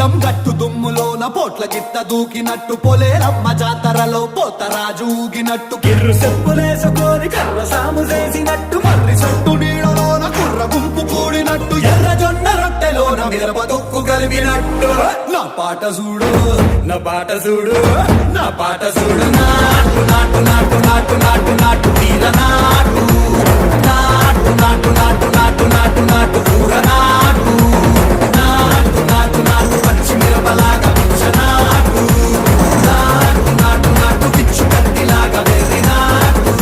పొలం గట్టు దుమ్ములోన పోట్ల గిత్త దూకినట్టు పొలేరమ్మ జాతరలో పోతరాజు ఊగినట్టు కిర్రు చెప్పులేసుకొని కర్ర సాము చేసినట్టు మర్రి సొట్టు నీడలోన కుర్ర గుంపు కూడినట్టు ఎర్ర జొన్న రొట్టెలోన మిరప దొక్కు కలిపినట్టు నా పాట చూడు నా పాట చూడు నా పాట చూడు నాటు నాటు నాటు నాటు నాటు నాటు తీర నాటు నాటు నాటు నాటు నాటు నాటు నాటు కూర నాటు నాటు నాటు నాటు పచ్చి మిరపలాగా పిచ్చ నాటు నాటు నాటు నాటు పిచ్చు కత్తిలాగా వెర్రి నాటు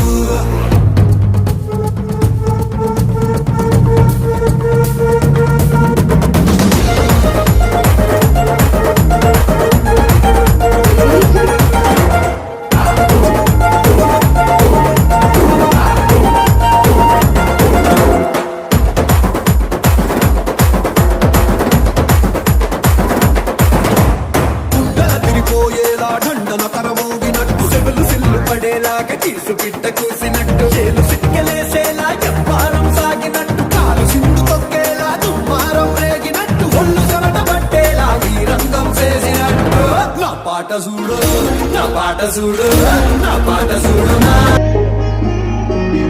చీసు పిట్ట కూసినట్టు చేలు సిక్కలేసేలా చెప్పారం సాగినట్టు కాలు సింధు తొక్కేలా దుమ్మారం రేగినట్టు ఒళ్ళు చెమట పట్టేలా వీరంగం చేసినట్టు నా పాట చూడు నా పాట చూడు నా పాట చూడు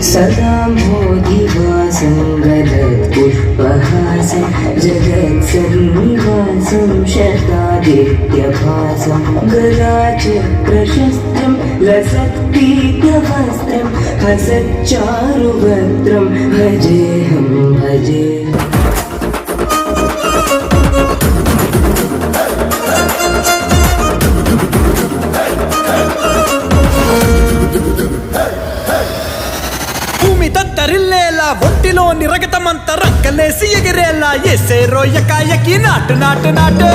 सदा मोदिवासं गलत्पुष्पहासं जगत्सन्निवासं शतादित्यभासं गदाचक्रशस्त्रं लसत्पीतवस्त्रं हसच्चारुवक्त्रं भजेऽहं भजे తరిల్లేలా ఒంటిలోని రగతమంతా రక్కలేసి ఎగిరేలా ఎసే రోయకాయకి నాటు నాటు నాటు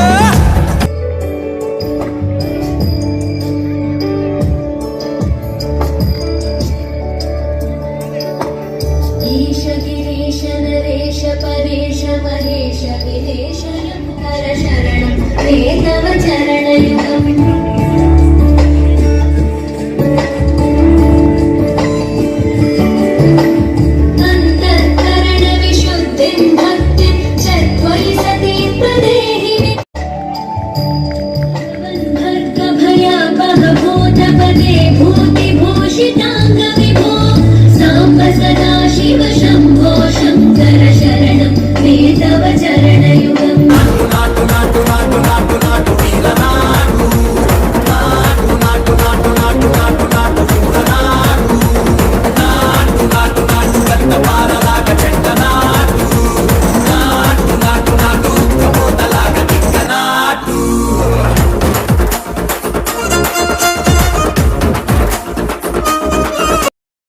ఈశ గిరీశ నరేశ పరేశ మహేశ విదేశ యుక్తర శరణం వేదవ చరణయుగం भूतिभूषितांग विभो सांब सदा शिव शंभो